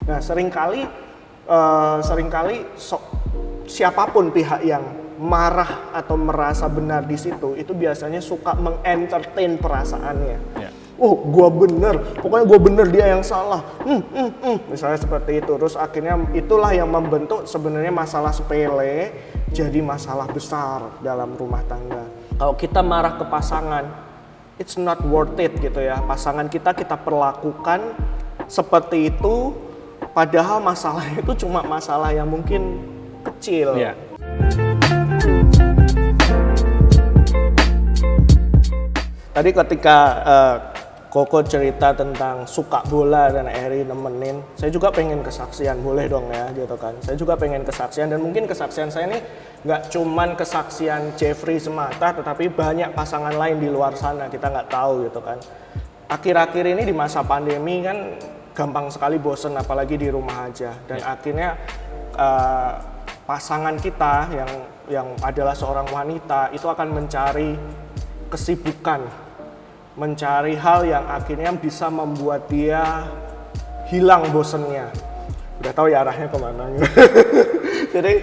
Nah, seringkali siapapun pihak yang marah atau merasa benar di situ itu biasanya suka mengentertain perasaannya. Ya. Oh, gua bener, pokoknya gua bener, dia yang salah. Misalnya seperti itu. Terus akhirnya itulah yang membentuk sebenarnya masalah sepele jadi masalah besar dalam rumah tangga. Kalau kita marah ke pasangan, it's not worth it gitu ya. Pasangan kita perlakukan seperti itu, padahal masalahnya itu cuma masalah yang mungkin kecil. Ya. Tadi ketika Koko cerita tentang suka bola dan Eri nemenin, saya juga pengen kesaksian, boleh dong ya gitu kan. Saya juga pengen kesaksian, dan mungkin kesaksian saya ini nggak cuman kesaksian Jeffrey semata, tetapi banyak pasangan lain di luar sana, kita nggak tahu gitu kan. Akhir-akhir ini di masa pandemi kan gampang sekali bosen, apalagi di rumah aja, dan akhirnya pasangan kita yang adalah seorang wanita itu akan mencari kesibukan, mencari hal yang akhirnya bisa membuat dia hilang bosennya. Udah tahu ya arahnya kemana gitu. Jadi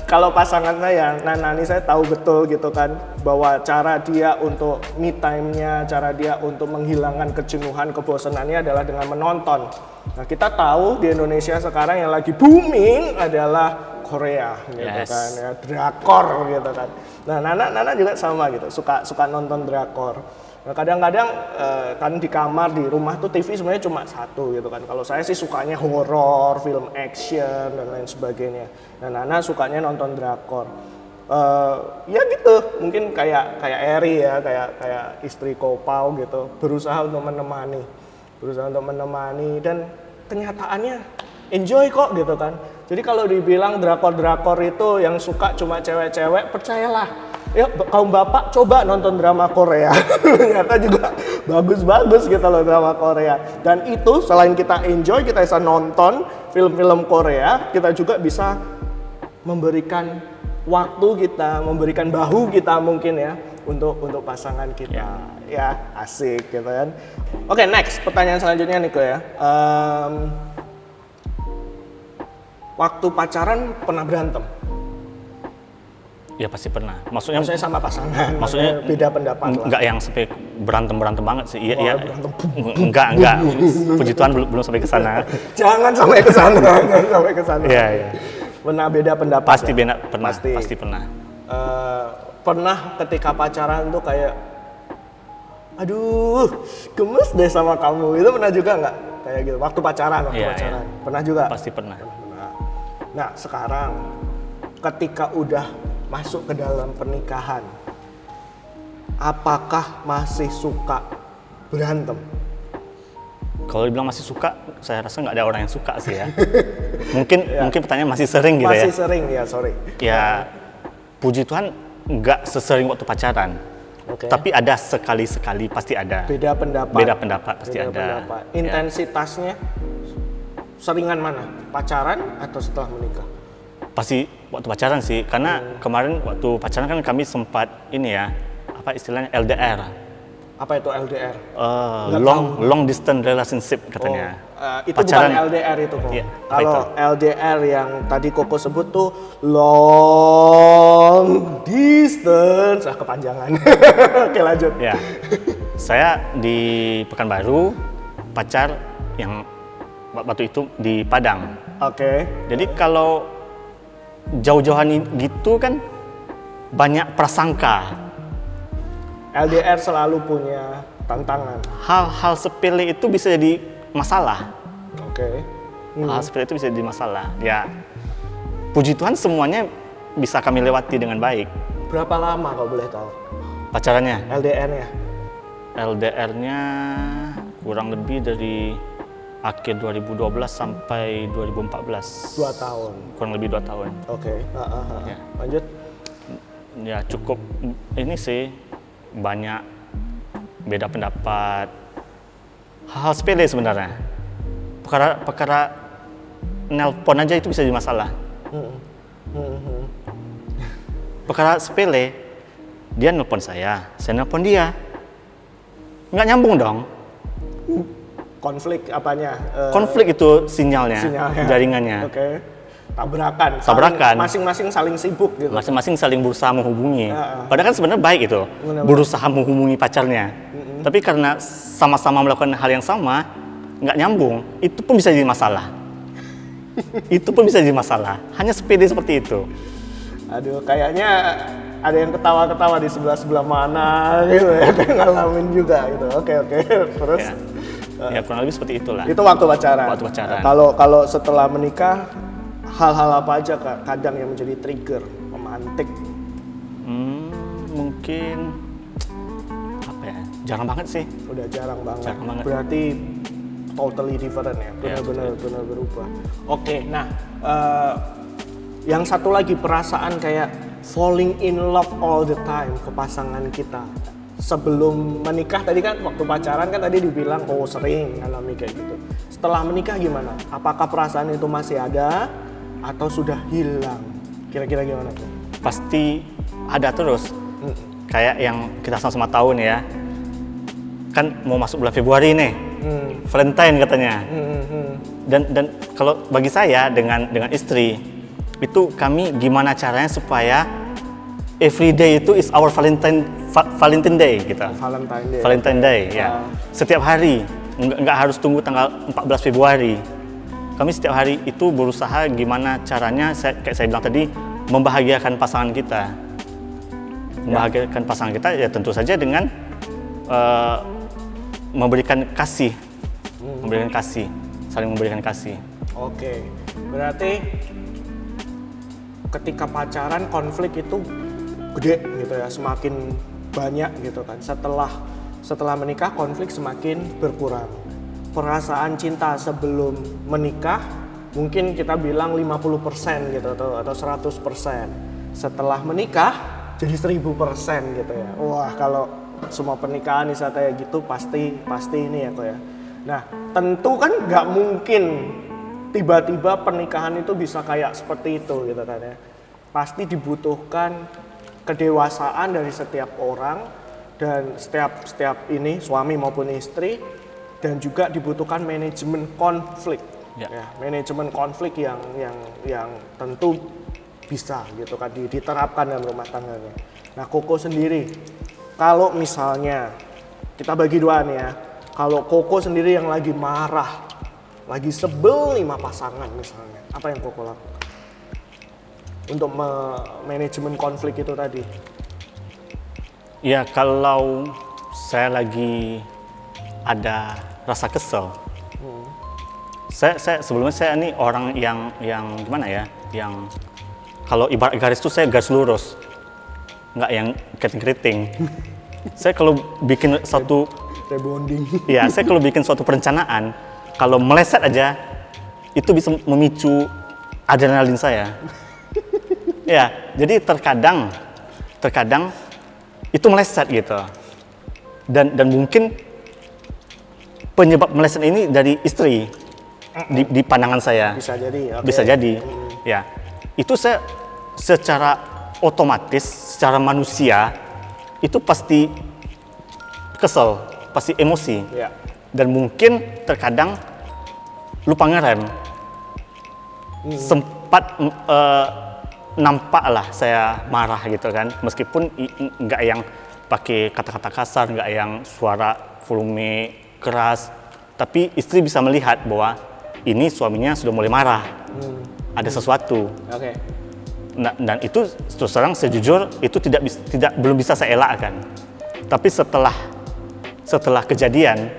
kalau pasangan saya, Nani, saya tahu betul gitu kan bahwa cara dia untuk me time-nya, cara dia untuk menghilangkan kejenuhan, kebosanannya adalah dengan menonton. Nah, kita tahu di Indonesia sekarang yang lagi booming adalah Korea gitu kan ya, drakor gitu kan. Nah, Nana juga sama gitu, suka nonton drakor. Nah, kadang-kadang kan di kamar, di rumah tuh TV sebenarnya cuma satu gitu kan. Kalau saya sih sukanya horor, film action dan lain sebagainya. Nah, Nana sukanya nonton drakor. Ya gitu, mungkin kayak Eri ya, kayak istri Kopau gitu, berusaha untuk menemani dan kenyataannya enjoy kok gitu kan. Jadi kalau dibilang drakor itu yang suka cuma cewek-cewek, percayalah. Ya, kaum bapak coba nonton drama Korea. Ternyata juga bagus-bagus gitu loh drama Korea. Dan itu selain kita enjoy, kita bisa nonton film-film Korea, kita juga bisa memberikan waktu kita, memberikan bahu kita mungkin ya untuk pasangan kita. Ya, asik gitu kan. Oke, next pertanyaan selanjutnya Niko ya. Waktu pacaran pernah berantem? Ya pasti pernah. Maksudnya sama pasangan. Maksudnya beda pendapat lah. Enggak yang sampai berantem banget sih. Iya. Berantem. Enggak. Puji Tuhan belum sampai ke sana. Jangan sampai ke sana. Iya. Pernah beda pendapat. Pasti ya? Pasti pernah. Pernah ketika pacaran tuh kayak aduh, gemes deh sama kamu. Itu pernah juga nggak? Kayak gitu. Waktu pacaran. Iya. Pernah juga? Pasti pernah. Nah, sekarang ketika udah masuk ke dalam pernikahan, apakah masih suka berantem? Kalau dibilang masih suka, saya rasa nggak ada orang yang suka sih ya. Mungkin pertanyaan masih sering gitu ya. Masih sering ya, sorry. Ya, puji Tuhan nggak sesering waktu pacaran. Okay. Tapi ada sekali-sekali pasti ada. Beda pendapat Pasti ada. Intensitasnya seringan mana? Pacaran atau setelah menikah? Pasti waktu pacaran sih, karena kemarin waktu pacaran kan kami sempat ini ya, apa istilahnya LDR. Apa itu LDR? Long distance relationship katanya. Itu pacaran, bukan LDR itu kok. Iya, kalau LDR yang tadi Koko sebut tuh long distance, kepanjangan. Oke, lanjut. Ya, saya di Pekanbaru, pacar yang waktu itu di Padang. Oke. Jadi kalau jauh-jauhan gitu kan banyak prasangka. LDR selalu punya tantangan. Hal-hal sepele itu bisa jadi masalah. Oke. Hal sepele itu bisa jadi masalah. Ya, puji Tuhan semuanya bisa kami lewati dengan baik. Berapa lama kalau boleh tahu? Pacarannya? LDR-nya? LDR-nya kurang lebih dari akhir 2012 sampai 2014. 2 tahun. Kurang lebih 2 tahun. Oke. Ya. Lanjut. Ya cukup ini sih, banyak beda pendapat. Hal-hal sepele sebenarnya. Perkara nelpon aja itu bisa jadi masalah. Perkara sepele, dia nelpon saya nelpon dia. Nggak nyambung dong. konflik apanya? Konflik itu sinyalnya, jaringannya. Oke. Tabrakan. Tabrakan. Masing-masing saling sibuk gitu. Masing-masing saling berusaha menghubungi. Padahal kan sebenarnya baik itu, berusaha menghubungi pacarnya. Tapi karena sama-sama melakukan hal yang sama, nggak nyambung, itu pun bisa jadi masalah. Itu pun bisa jadi masalah. Hanya sepele seperti itu. Aduh, kayaknya ada yang ketawa-ketawa di sebelah-sebelah mana gitu ya, kayak ngalamin juga gitu. Oke. Terus? Ya kurang lebih seperti itulah. Itu waktu pacaran. Waktu pacaran. Kalau setelah menikah, hal-hal apa aja kadang yang menjadi trigger, pemantik? Mungkin apa ya? Jarang banget sih. Udah jarang banget. Jarang banget. Berarti totally different ya, benar-benar berubah. Oke, nah yang satu lagi perasaan kayak falling in love all the time ke pasangan kita. Sebelum menikah tadi kan waktu pacaran kan tadi dibilang sering alami kayak gitu. Setelah menikah gimana? Apakah perasaan itu masih ada atau sudah hilang? Kira-kira gimana tuh? Pasti ada terus. Kayak yang kita sama-sama tahu nih ya. Kan mau masuk bulan Februari nih. Valentine katanya. Dan kalau bagi saya dengan istri itu kami gimana caranya supaya every day itu is our Valentine Day gitu. Valentine Day ya. Setiap hari, nggak harus tunggu tanggal 14 Februari. Kami setiap hari itu berusaha gimana caranya, kayak saya bilang tadi, membahagiakan pasangan kita. Membahagiakan pasangan kita ya tentu saja dengan memberikan kasih. Saling memberikan kasih. Oke, berarti ketika pacaran konflik itu gede gitu ya, semakin banyak gitu kan. Setelah menikah konflik semakin berkurang. Perasaan cinta sebelum menikah mungkin kita bilang 50% gitu atau 100%. Setelah menikah jadi 1000% gitu ya. Wah, kalau semua pernikahan bisa kayak gitu pasti ini ya kok ya. Nah, tentu kan nggak mungkin tiba-tiba pernikahan itu bisa kayak seperti itu gitu kan ya. Pasti dibutuhkan kedewasaan dari setiap orang dan setiap ini suami maupun istri, dan juga dibutuhkan manajemen konflik. Ya, manajemen konflik yang tentu bisa gitu kan diterapkan dalam rumah tangganya. Nah, Koko sendiri kalau misalnya kita bagi dua nih ya. Kalau Koko sendiri yang lagi marah, lagi sebel nih sama pasangan misalnya, apa yang Koko lakukan untuk manajemen konflik itu tadi? Ya, kalau saya lagi ada rasa kesel, saya sebelumnya saya ini orang yang gimana ya, yang kalau ibarat garis itu saya garis lurus, nggak yang keriting-keriting. Saya kalau bikin satu rebonding. Ya, saya kalau bikin suatu perencanaan, kalau meleset aja, itu bisa memicu adrenalin saya. Ya, jadi terkadang itu meleset gitu. Dan mungkin penyebab meleset ini dari istri di pandangan saya. Bisa jadi. Okay. Bisa jadi. Ya, itu saya secara otomatis, secara manusia itu pasti kesel, pasti emosi. Ya. Dan mungkin terkadang lupa ngerem. Sempat nampak lah saya marah gitu kan, meskipun nggak yang pakai kata-kata kasar, nggak yang suara volume keras, tapi istri bisa melihat bahwa ini suaminya sudah mulai marah, ada sesuatu. Okay. Nah, dan itu terus terang sejujur itu belum bisa saya elakkan. Tapi setelah kejadian,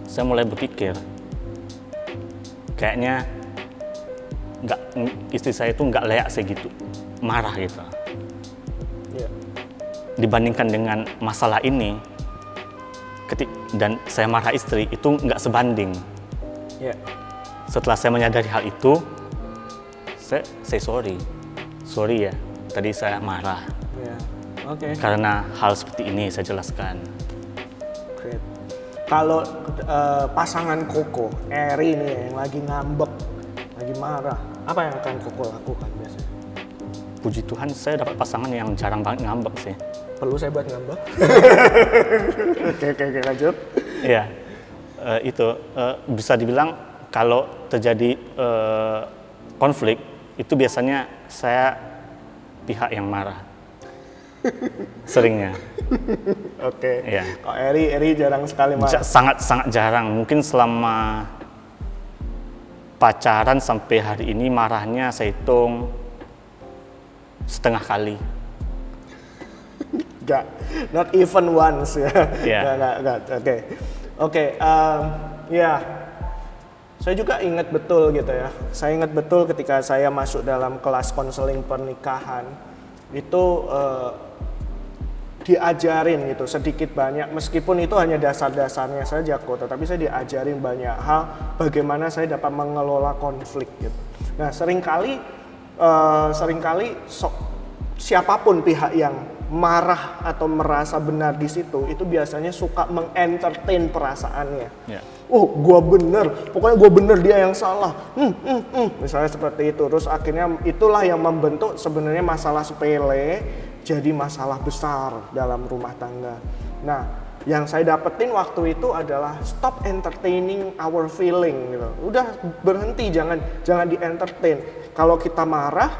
saya mulai berpikir, kayaknya istri saya itu nggak layak segitu marah gitu. Yeah. Dibandingkan dengan masalah ini, dan saya marah istri itu nggak sebanding. Yeah. Setelah saya menyadari hal itu, saya sorry ya, tadi saya marah. Yeah. Okay. Karena hal seperti ini saya jelaskan. Great. Kalau pasangan Koko, Eri nih yang lagi ngambek, lagi marah, apa yang akan Koko lakukan biasanya? Puji Tuhan saya dapat pasangan yang jarang banget ngambek sih. Perlu saya buat ngambek? Oke, lanjut. Iya. bisa dibilang kalau terjadi konflik itu biasanya saya pihak yang marah. Seringnya. Oke. Iya. Kok Eri jarang sekali marah. Sangat jarang. Mungkin selama pacaran sampai hari ini marahnya saya hitung setengah kali. Enggak, not even once ya. Iya. Enggak. Oke. Ya. Saya juga ingat betul gitu ya. Saya ingat betul ketika saya masuk dalam kelas konseling pernikahan itu diajarin gitu sedikit banyak, meskipun itu hanya dasar-dasarnya saja kok, tetapi saya diajarin banyak hal bagaimana saya dapat mengelola konflik gitu. Nah, seringkali siapapun pihak yang marah atau merasa benar di situ itu biasanya suka mengentertain perasaannya. Ya. Oh, gua bener, pokoknya gua bener, dia yang salah. Misalnya seperti itu. Terus akhirnya itulah yang membentuk sebenarnya masalah sepele jadi masalah besar dalam rumah tangga. Nah, yang saya dapetin waktu itu adalah stop entertaining our feeling gitu. Udah berhenti, jangan di entertain. Kalau kita marah,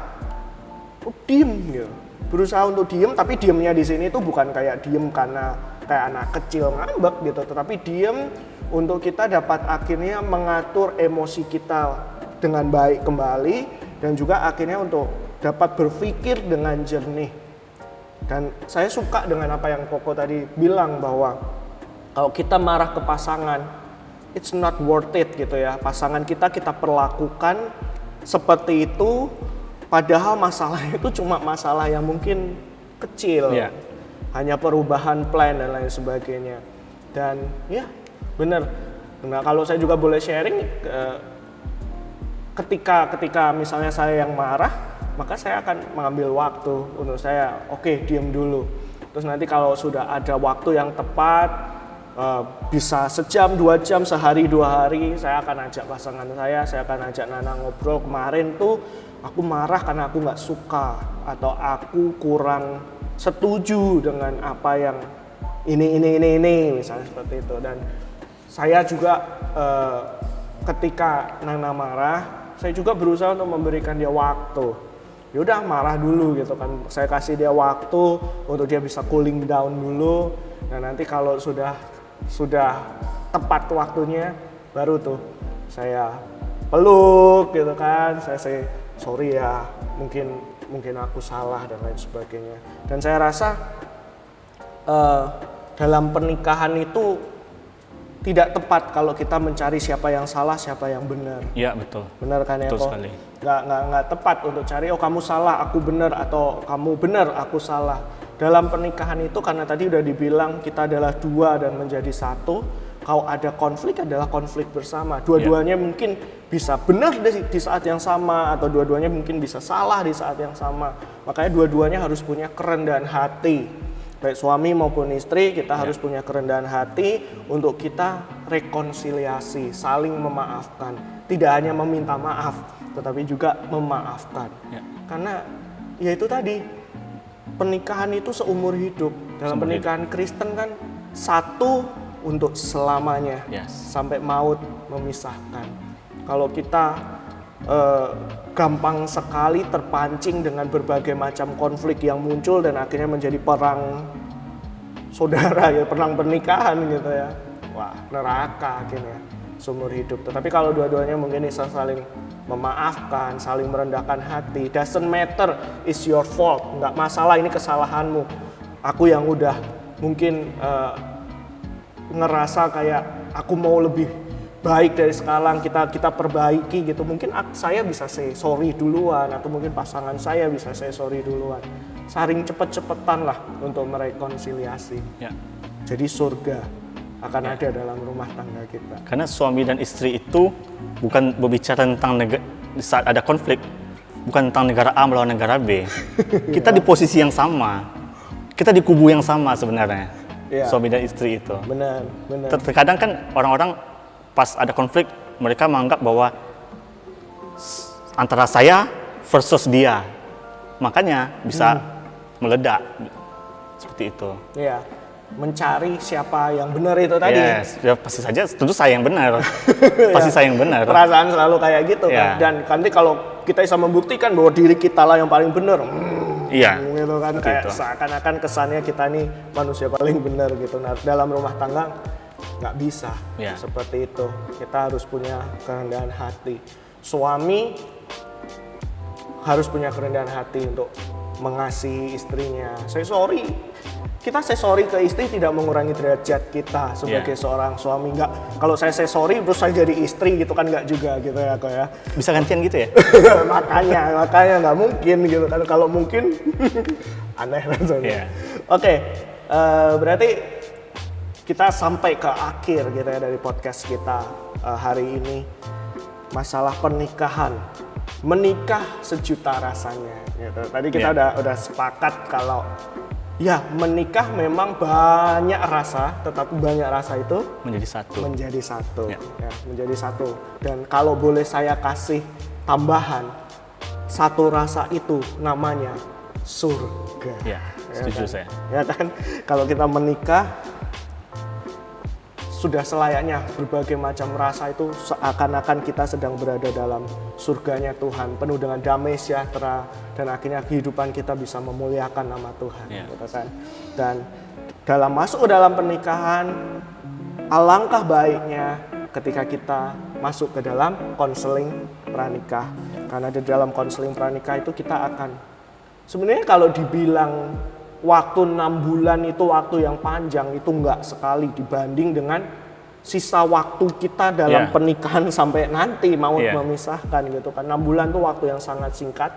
diem gitu. Berusaha untuk diem, tapi diemnya di sini tuh bukan kayak diem karena kayak anak kecil ngambek gitu, tetapi diem untuk kita dapat akhirnya mengatur emosi kita dengan baik kembali dan juga akhirnya untuk dapat berpikir dengan jernih. Dan saya suka dengan apa yang Koko tadi bilang bahwa kalau kita marah ke pasangan, it's not worth it gitu ya. Pasangan kita perlakukan seperti itu, padahal masalahnya itu cuma masalah yang mungkin kecil. Yeah. Hanya perubahan plan dan lain sebagainya. Dan ya benar. Nah, kalau saya juga boleh sharing, ketika misalnya saya yang marah, maka saya akan mengambil waktu untuk saya, oke, diam dulu. Terus nanti kalau sudah ada waktu yang tepat, bisa sejam, 2 jam, sehari, 2 hari, saya akan ajak pasangan saya akan ajak Nana ngobrol. Kemarin tuh aku marah karena aku nggak suka atau aku kurang setuju dengan apa yang ini misalnya seperti itu. Dan saya juga ketika Nana marah, saya juga berusaha untuk memberikan dia waktu. Yaudah, marah dulu gitu kan, saya kasih dia waktu untuk dia bisa cooling down dulu. Nah, nanti kalau sudah tepat waktunya, baru tuh saya peluk gitu kan, saya say sorry ya, mungkin aku salah dan lain sebagainya. Dan saya rasa dalam pernikahan itu tidak tepat kalau kita mencari siapa yang salah, siapa yang benar. Iya, betul. Benar kan ya, betul kok? Sekali. Nggak tepat untuk cari, oh kamu salah, aku benar, atau kamu benar, aku salah. Dalam pernikahan itu karena tadi udah dibilang kita adalah 2 dan menjadi 1. Kalau ada konflik adalah konflik bersama. Dua-duanya mungkin bisa benar di saat yang sama, atau dua-duanya mungkin bisa salah di saat yang sama. Makanya dua-duanya harus punya kerendahan hati. Baik suami maupun istri, kita harus punya kerendahan hati untuk kita rekonsiliasi, saling memaafkan. Tidak hanya meminta maaf, tetapi juga memaafkan. Ya. Karena ya itu tadi, pernikahan itu seumur hidup. Dalam pernikahan Kristen kan satu untuk selamanya, sampai maut memisahkan. Kalau kita gampang sekali terpancing dengan berbagai macam konflik yang muncul dan akhirnya menjadi perang saudara ya, perang pernikahan gitu ya. Wah, neraka akhirnya seumur hidup. Tetapi kalau dua-duanya mungkin bisa saling memaafkan, saling merendahkan hati, doesn't matter, it's your fault, nggak masalah, ini kesalahanmu. Aku yang udah mungkin ngerasa kayak aku mau lebih baik dari sekarang, kita perbaiki gitu. Mungkin saya bisa say sorry duluan, atau mungkin pasangan saya bisa say sorry duluan. Saling cepet-cepetan lah untuk merekonsiliasi. Ya. Jadi surga akan ada dalam rumah tangga kita. Karena suami dan istri itu bukan berbicara tentang saat ada konflik, bukan tentang negara A melawan negara B. Kita di posisi yang sama, kita di kubu yang sama sebenarnya. Ya. Suami dan istri itu. Benar. Terkadang kan orang-orang pas ada konflik, mereka menganggap bahwa antara saya versus dia, makanya bisa meledak seperti itu. Iya. mencari siapa yang benar itu tadi. Yes, ya pasti saja tentu saya yang benar. Pasti saya yang benar. Perasaan selalu kayak gitu Ya. kan. Dan nanti kalau kita bisa membuktikan bahwa diri kita lah yang paling benar, Iya. gitu kan, Seperti kayak itu. seakan-akan kesannya kita nih manusia paling benar gitu. Nah, dalam rumah tangga nggak bisa Ya. seperti itu. Kita harus punya kerendahan hati. Suami harus punya kerendahan hati untuk mengasihi istrinya. Kita say sorry ke istri tidak mengurangi derajat kita sebagai seorang suami. Nggak, kalau saya say sorry terus saya jadi istri gitu kan, nggak juga gitu ya kok ya. Bisa gantian gitu ya? makanya nggak mungkin gitu kan. Kalau mungkin aneh rasanya. Iya. Oke, berarti kita sampai ke akhir gitu ya dari podcast kita hari ini, masalah pernikahan. Menikah sejuta rasanya gitu. Tadi kita udah sepakat kalau ya menikah memang banyak rasa, tetapi banyak rasa itu Menjadi satu. Ya, menjadi satu. Dan kalau boleh saya kasih tambahan, satu rasa itu namanya surga. Ya, setuju kan? saya. Ya kan, kalau kita menikah sudah selayaknya berbagai macam rasa itu seakan-akan kita sedang berada dalam surganya Tuhan, penuh dengan damai sejahtera, dan akhirnya kehidupan kita bisa memuliakan nama Tuhan, gitu kan. Dan dalam masuk ke dalam pernikahan, alangkah baiknya ketika kita masuk ke dalam konseling pranikah, karena di dalam konseling pranikah itu kita akan, sebenarnya kalau dibilang waktu 6 bulan itu waktu yang panjang, itu enggak sekali dibanding dengan sisa waktu kita dalam pernikahan sampai nanti maut memisahkan gitu kan. 6 bulan itu waktu yang sangat singkat,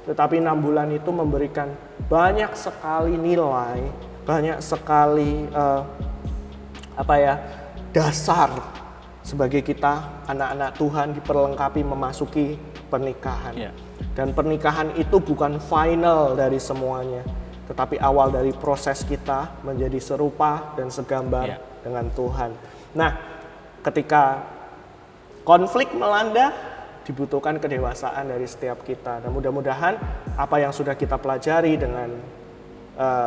tetapi 6 bulan itu memberikan banyak sekali nilai, banyak sekali dasar sebagai kita anak-anak Tuhan diperlengkapi memasuki pernikahan. Dan pernikahan itu bukan final dari semuanya, tetapi awal dari proses kita menjadi serupa dan segambar dengan Tuhan. Nah, ketika konflik melanda, dibutuhkan kedewasaan dari setiap kita. Dan mudah-mudahan apa yang sudah kita pelajari dengan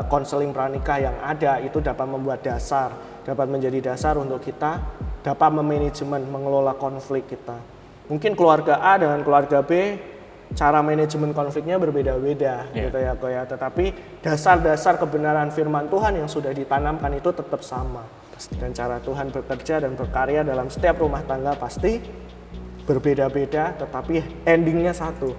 konseling pranikah yang ada itu dapat membuat dasar, dapat menjadi dasar untuk kita dapat memanajemen, mengelola konflik kita. Mungkin keluarga A dengan keluarga B, cara manajemen konfliknya berbeda-beda gitu ya kok ya, tetapi dasar-dasar kebenaran firman Tuhan yang sudah ditanamkan itu tetap sama. Dan cara Tuhan bekerja dan berkarya dalam setiap rumah tangga pasti berbeda-beda, tetapi endingnya satu,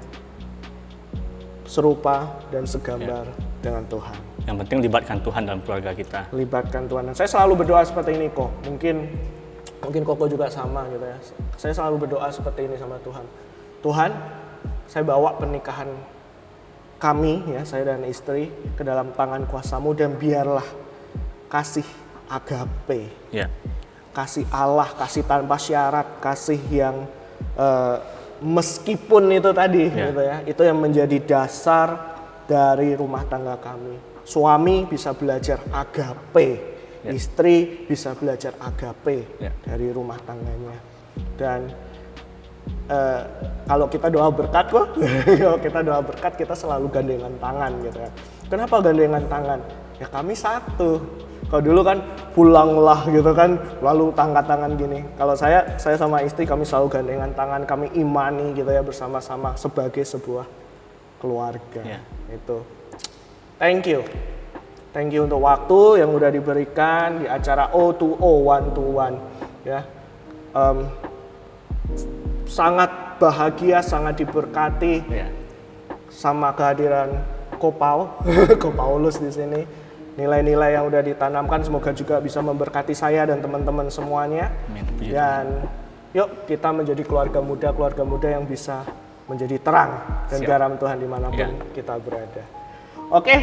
serupa dan segambar dengan Tuhan. Yang penting libatkan Tuhan dalam keluarga kita. Libatkan Tuhan. Dan saya selalu berdoa seperti ini kok. Mungkin Koko juga sama gitu ya. Saya selalu berdoa seperti ini sama Tuhan. Tuhan, saya bawa pernikahan kami, ya, saya dan istri, ke dalam tangan kuasa-Mu, dan biarlah kasih agape, kasih Allah, kasih tanpa syarat, kasih yang meskipun itu tadi, gitu ya, itu yang menjadi dasar dari rumah tangga kami. Suami bisa belajar agape, istri bisa belajar agape dari rumah tangganya. Dan kalau kita doa berkat kok, kalau kita doa berkat kita selalu gandengan tangan gitu ya. Kenapa gandengan tangan? Ya kami satu. Kalau dulu kan pulanglah gitu kan, lalu tangkat tangan gini. Kalau saya sama istri kami selalu gandengan tangan, kami imani gitu ya bersama-sama sebagai sebuah keluarga. Itu. Thank you untuk waktu yang udah diberikan di acara O2O, one to one ya. Sangat bahagia, sangat diberkati sama kehadiran Ko Paulus di sini. Nilai-nilai yang udah ditanamkan semoga juga bisa memberkati saya dan teman-teman semuanya. Dan yuk kita menjadi keluarga muda yang bisa menjadi terang dan garam Tuhan dimanapun kita berada. Oke,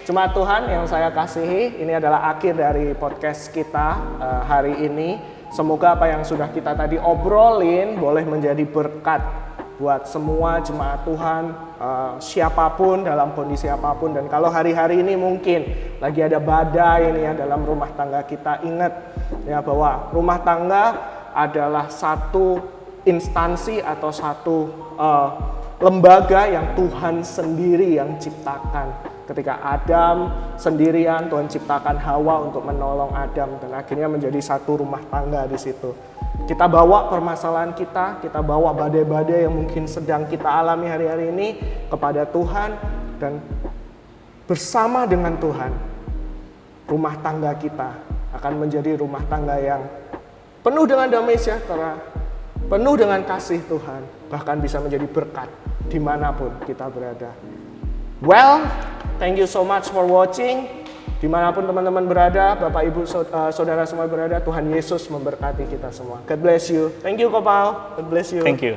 jemaat Tuhan yang saya kasihi, ini adalah akhir dari podcast kita hari ini. Semoga apa yang sudah kita tadi obrolin boleh menjadi berkat buat semua jemaat Tuhan, siapapun, dalam kondisi apapun. Dan kalau hari-hari ini mungkin lagi ada badai ini ya dalam rumah tangga kita, ingat ya bahwa rumah tangga adalah satu instansi atau satu lembaga yang Tuhan sendiri yang ciptakan. Ketika Adam sendirian, Tuhan ciptakan Hawa untuk menolong Adam dan akhirnya menjadi satu rumah tangga di situ. Kita bawa permasalahan kita bawa badai-badai yang mungkin sedang kita alami hari-hari ini kepada Tuhan, dan bersama dengan Tuhan, rumah tangga kita akan menjadi rumah tangga yang penuh dengan damai sejahtera, penuh dengan kasih Tuhan, bahkan bisa menjadi berkat dimanapun kita berada. Well, thank you so much for watching. Dimanapun teman-teman berada, Bapak Ibu Saudara semua berada, Tuhan Yesus memberkati kita semua. God bless you. Thank you Kopal. God bless you. Thank you.